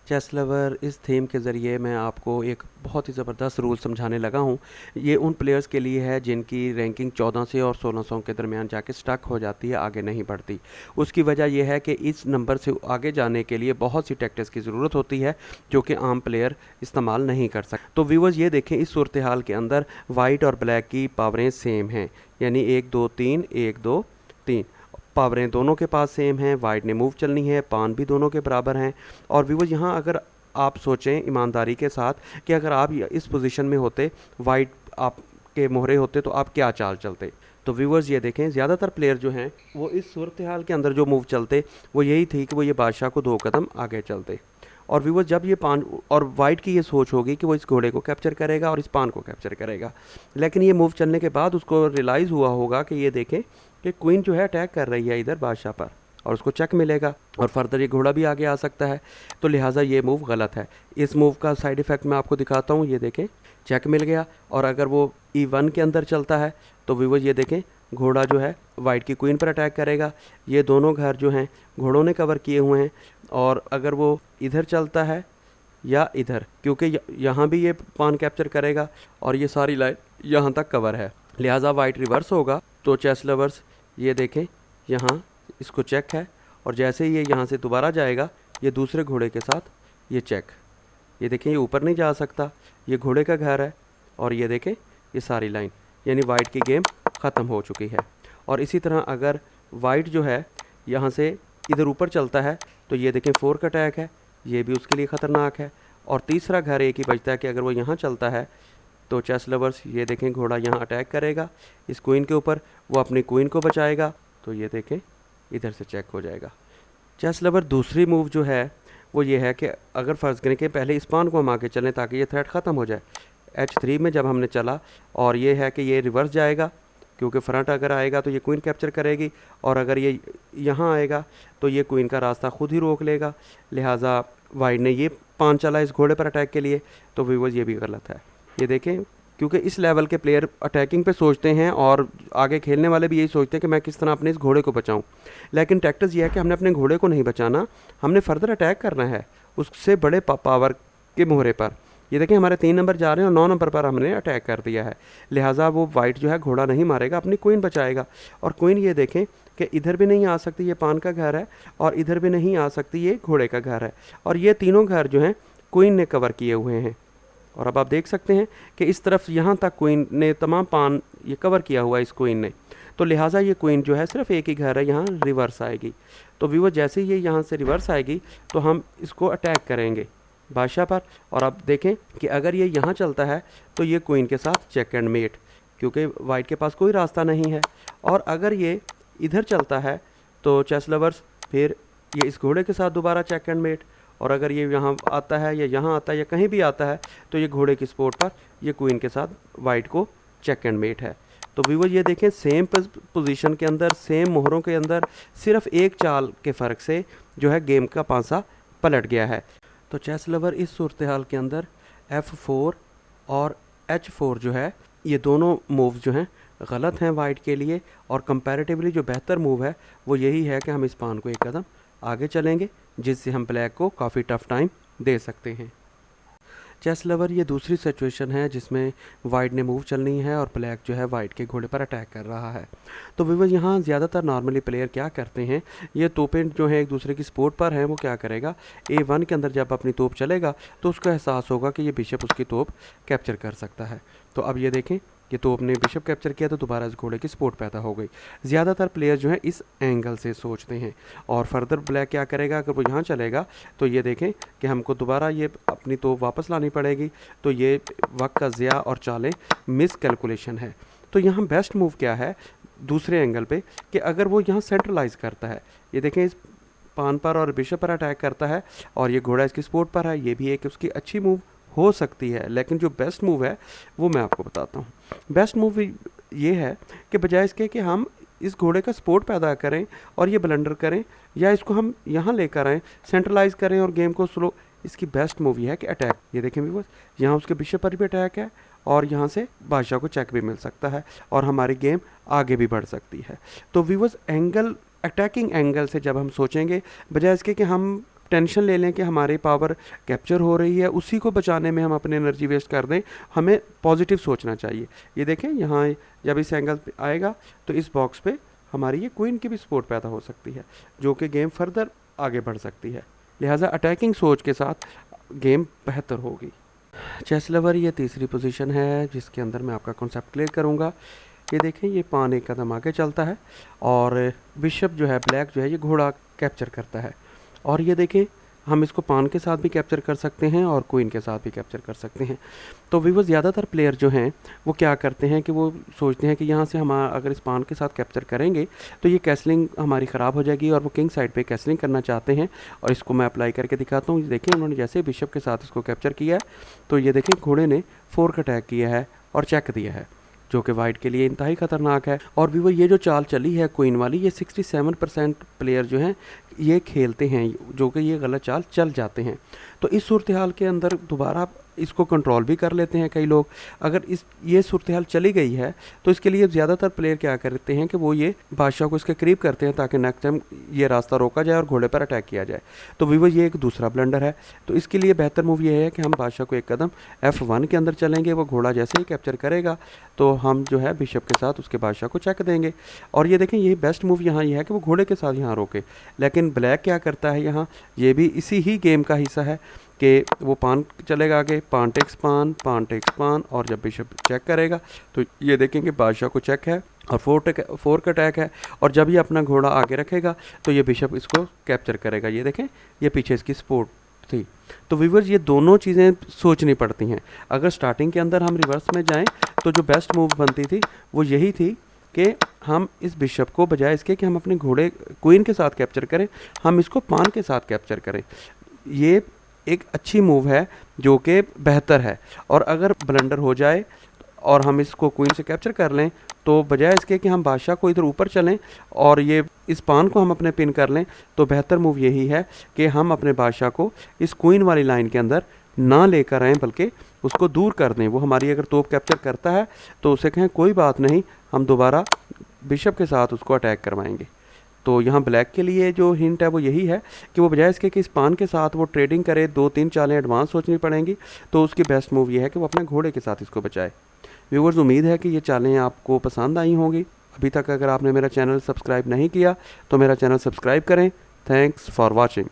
Chess lover इस theme के ज़रिए मैं आपको एक बहुत ही ज़बरदस्त रूल समझाने लगा हूँ। ये उन प्लेयर्स के लिए है जिनकी रैंकिंग 14 से और 1600 के दरमियान जाके स्टक हो जाती है, आगे नहीं बढ़ती। उसकी वजह यह है कि इस नंबर से आगे जाने के लिए बहुत सी टैक्टिक्स की ज़रूरत होती है जो कि आम प्लेयर इस्तेमाल नहीं कर सकते। तो व्यूवर्स ये देखें, इस सूरत हाल के अंदर वाइट और ब्लैक की पावरें सेम हैं, यानी 1 2 3 1 2 3 पावरें दोनों के पास सेम हैं। वाइट ने मूव चलनी है, पान भी दोनों के बराबर हैं। और व्यूवर्स यहाँ अगर आप सोचें ईमानदारी के साथ कि अगर आप इस पोजीशन में होते, वाइट आपके मोहरे होते, तो आप क्या चाल चलते। तो व्यूवर्स ये देखें, ज़्यादातर प्लेयर जो हैं वो इस सूरत हाल के अंदर जो मूव चलते वो यही थी कि वो ये बादशाह को 2 कदम आगे चलते। और व्यूवर्स जब ये पान और वाइट की ये सोच होगी कि वो इस घोड़े को कैप्चर करेगा और इस पान को कैप्चर करेगा, लेकिन ये मूव चलने के बाद उसको रियलाइज़ हुआ होगा कि ये देखें कि क्वीन जो है अटैक कर रही है इधर बादशाह पर, और उसको चेक मिलेगा और फर्दर ये घोड़ा भी आगे आ सकता है। तो लिहाजा ये मूव गलत है। इस मूव का साइड इफ़ेक्ट मैं आपको दिखाता हूँ। ये देखें, चेक मिल गया। और अगर वो E1 के अंदर चलता है तो व्यूअर्स ये देखें, घोड़ा जो है वाइट की क्वीन पर अटैक करेगा। ये दोनों घर जो हैं घोड़ों ने कवर किए हुए हैं। और अगर वो इधर चलता है या इधर, क्योंकि यहाँ भी ये पान कैप्चर करेगा और ये सारी लाइन यहाँ तक कवर है, लिहाजा वाइट रिवर्स होगा। तो चेस लवर्स ये देखें, यहाँ इसको चेक है, और जैसे ही ये यहाँ से दोबारा जाएगा ये दूसरे घोड़े के साथ ये चेक। ये देखें, ये ऊपर नहीं जा सकता, ये घोड़े का घर है। और ये देखें, ये सारी लाइन, यानी वाइट की गेम ख़त्म हो चुकी है। और इसी तरह अगर वाइट जो है यहाँ से इधर ऊपर चलता है तो ये देखें 4 का अटैक है, ये भी उसके लिए ख़तरनाक है। और तीसरा घर एक ही बचता है कि अगर वो यहाँ चलता है तो चेस लवर्स ये देखें, घोड़ा यहाँ अटैक करेगा इस क्वीन के ऊपर, वो अपनी क्वीन को बचाएगा। तो ये देखें, इधर से चेक हो जाएगा। चेस लवर दूसरी मूव जो है वो ये है कि अगर फ़र्ज़ करें कि पहले इस पान को हम आगे चलें ताकि ये थ्रेट ख़त्म हो जाए। H3 में जब हमने चला, और ये है कि ये रिवर्स जाएगा, क्योंकि फ्रंट अगर आएगा तो ये क्वीन कैप्चर करेगी, और अगर ये यहाँ आएगा तो ये क्वीन का रास्ता खुद ही रोक लेगा। लिहाजा वाइट ने ये पान चला इस घोड़े पर अटैक के लिए। तो व्यूअर्स ये भी गलत है। ये देखें, क्योंकि इस लेवल के प्लेयर अटैकिंग पे सोचते हैं और आगे खेलने वाले भी यही सोचते हैं कि मैं किस तरह अपने इस घोड़े को बचाऊं। लेकिन टैक्टिस ये है कि हमने अपने घोड़े को नहीं बचाना, हमने फर्दर अटैक करना है उससे बड़े पावर के मोहरे पर। ये देखें, हमारे 3 नंबर जा रहे हैं और 9 नंबर पर हमने अटैक कर दिया है। लिहाजा वो वाइट जो है घोड़ा नहीं मारेगा, अपनी क्वीन बचाएगा। और क्वीन ये देखें कि इधर भी नहीं आ सकती, ये पान का घर है, और इधर भी नहीं आ सकती, ये घोड़े का घर है। और ये तीनों घर जो हैं क्वीन ने कवर किए हुए हैं। और अब आप देख सकते हैं कि इस तरफ यहाँ तक क्वीन ने तमाम पान ये कवर किया हुआ है इस क्वीन ने। तो लिहाजा ये क्वीन जो है सिर्फ एक ही घर है, यहाँ रिवर्स आएगी। तो व्यूअर जैसे ही ये यहाँ से रिवर्स आएगी तो हम इसको अटैक करेंगे बादशाह पर। और आप देखें कि अगर ये यहाँ चलता है तो ये क्वीन के साथ चेक एंड मेट, क्योंकि वाइट के पास कोई रास्ता नहीं है। और अगर ये इधर चलता है तो चेस लवर्स फिर ये इस घोड़े के साथ दोबारा चेक एंड मेट। और अगर ये यहाँ आता है या यहाँ आता है या कहीं भी आता है तो ये घोड़े की सपोर्ट पर ये क्वीन के साथ वाइट को चेक एंड मेट है। तो व्यूअर ये देखें, सेम पोजीशन के अंदर, सेम मोहरों के अंदर, सिर्फ एक चाल के फ़र्क से जो है गेम का पांसा पलट गया है। तो चेस लवर इस सूरत हाल के अंदर F4 और H4 जो है ये दोनों मूव जो हैं गलत हैं वाइट के लिए। और कंपैरेटिवली जो बेहतर मूव है वो यही है कि हम इस पान को 1 कदम आगे चलेंगे, जिससे हम ब्लैक को काफ़ी टफ टाइम दे सकते हैं। चेस लवर ये दूसरी सिचुएशन है जिसमें वाइट ने मूव चलनी है और ब्लैक जो है वाइट के घोड़े पर अटैक कर रहा है। तो व्यूअर यहाँ ज़्यादातर नॉर्मली प्लेयर क्या करते हैं, ये तोपें जो है एक दूसरे की सपोर्ट पर हैं, वो क्या करेगा, A1 के अंदर जब अपनी तोप चलेगा तो उसको एहसास होगा कि ये बिशप उसकी तोप कैप्चर कर सकता है। तो अब ये देखें, ये तोप ने बिशप कैप्चर किया तो दोबारा इस घोड़े की सपोर्ट पैदा हो गई। ज़्यादातर प्लेयर जो है इस एंगल से सोचते हैं। और फर्दर ब्लैक क्या करेगा, अगर वो यहाँ चलेगा तो ये देखें कि हमको दोबारा ये अपनी तोप वापस लानी पड़ेगी। तो ये वक्त का ज़िया और चालें मिस कैलकुलेशन है। तो यहाँ बेस्ट मूव क्या है दूसरे एंगल पे, कि अगर वो यहाँ सेंट्रलाइज करता है, ये देखें इस पान पर और बिशप पर अटैक करता है और ये घोड़ा इसकी सपोर्ट पर है, ये भी एक उसकी अच्छी मूव हो सकती है। लेकिन जो बेस्ट मूव है वो मैं आपको बताता हूँ। बेस्ट मूव ये है कि बजाय इसके कि हम इस घोड़े का सपोर्ट पैदा करें और ये ब्लंडर करें, या इसको हम यहाँ लेकर आएँ, सेंट्रलाइज करें और गेम को स्लो, इसकी बेस्ट मूव ये है कि अटैक। ये देखें व्यूअर्स, यहाँ उसके बिशप पर भी अटैक है और यहाँ से बादशाह को चेक भी मिल सकता है और हमारी गेम आगे भी बढ़ सकती है। तो व्यूअर्स एंगल, अटैकिंग एंगल से जब हम सोचेंगे, बजाय इसके कि हम टेंशन ले लें कि हमारी पावर कैप्चर हो रही है, उसी को बचाने में हम अपनी एनर्जी वेस्ट कर दें। हमें पॉजिटिव सोचना चाहिए। ये देखें यहाँ जब इस एंगल पे आएगा तो इस बॉक्स पे हमारी ये क्वीन की भी सपोर्ट पैदा हो सकती है, जो कि गेम फर्दर आगे बढ़ सकती है। लिहाजा अटैकिंग सोच के साथ गेम बेहतर होगी। चेस लवर, ये तीसरी पोजीशन है जिसके अंदर मैं आपका कॉन्सेप्ट क्लियर करूँगा। ये देखें, ये पान एक कदम आगे चलता है और बिशप जो है ब्लैक जो है ये घोड़ा कैप्चर करता है। और ये देखें, हम इसको पान के साथ भी कैप्चर कर सकते हैं और क्वीन के साथ भी कैप्चर कर सकते हैं। तो व्यूअर्स, ज़्यादातर प्लेयर जो हैं वो क्या करते हैं कि वो सोचते हैं कि यहाँ से हम अगर इस पान के साथ कैप्चर करेंगे तो ये कैसलिंग हमारी ख़राब हो जाएगी, और वो किंग साइड पे कैसलिंग करना चाहते हैं। और इसको मैं अप्लाई करके दिखाता हूँ। देखें, उन्होंने जैसे बिशप के साथ इसको कैप्चर किया है तो ये देखें घोड़े ने फोर्क अटैक किया है और चेक दिया है, जो कि वाइट के लिए इंतहाई ख़तरनाक है। और भी वो ये जो चाल चली है क्वीन वाली, ये 67% प्लेयर जो हैं ये खेलते हैं, जो कि ये गलत चाल चल जाते हैं। तो इस सूरत हाल के अंदर दोबारा इसको कंट्रोल भी कर लेते हैं कई लोग। अगर ये सूरत हाल चली गई है तो इसके लिए ज़्यादातर प्लेयर क्या करते हैं कि वो ये बादशाह को इसके करीब करते हैं ताकि नेक्स्ट टाइम ये रास्ता रोका जाए और घोड़े पर अटैक किया जाए। तो वीवो, ये एक दूसरा ब्लंडर है। तो इसके लिए बेहतर मूव ये है कि हम बादशाह को एक कदम F1 के अंदर चलेंगे। वो घोड़ा जैसे ही कैप्चर करेगा तो हम जो है बिशप के साथ उसके बादशाह को चेक देंगे। और ये देखें, ये बेस्ट मूव यहाँ ये है कि वो घोड़े के साथ यहाँ रोके। लेकिन ब्लैक क्या करता है यहाँ, ये भी इसी ही गेम का हिस्सा है कि वो पान चलेगा आगे, पान टेक्स पान, पान टेक्स पान, और जब बिशप चेक करेगा तो ये देखेंगे बादशाह को चेक है और फोर्क अटैक है। और जब ये अपना घोड़ा आगे रखेगा तो ये बिशप इसको कैप्चर करेगा। ये देखें, ये पीछे इसकी सपोर्ट थी। तो व्यूअर्स, ये दोनों चीज़ें सोचनी पड़ती हैं। अगर स्टार्टिंग के अंदर हम रिवर्स में जाएं तो जो बेस्ट मूव बनती थी वो यही थी कि हम इस बिशप को बजाय इसके कि हम अपने घोड़े क्वीन के साथ कैप्चर करें, हम इसको पान के साथ कैप्चर करें। ये एक अच्छी मूव है जो कि बेहतर है। और अगर ब्लंडर हो जाए और हम इसको क्वीन से कैप्चर कर लें तो बजाय इसके कि हम बादशाह को इधर ऊपर चलें और ये इस पान को हम अपने पिन कर लें, तो बेहतर मूव यही है कि हम अपने बादशाह को इस क्वीन वाली लाइन के अंदर ना लेकर आएँ, बल्कि उसको दूर कर दें। वो हमारी अगर तोप कैप्चर करता है तो उसे कहें कोई बात नहीं, हम दोबारा बिशप के साथ उसको अटैक करवाएंगे। तो यहाँ ब्लैक के लिए जो हिंट है वो यही है कि वो बजाय इसके कि इस पान के साथ वो ट्रेडिंग करे, 2-3 चालें एडवांस सोचनी पड़ेंगी, तो उसकी बेस्ट मूव ये है कि वो अपने घोड़े के साथ इसको बचाए। व्यूअर्स, उम्मीद है कि ये चालें आपको पसंद आई होंगी। अभी तक अगर आपने मेरा चैनल सब्सक्राइब नहीं किया तो मेरा चैनल सब्सक्राइब करें। Thanks for watching.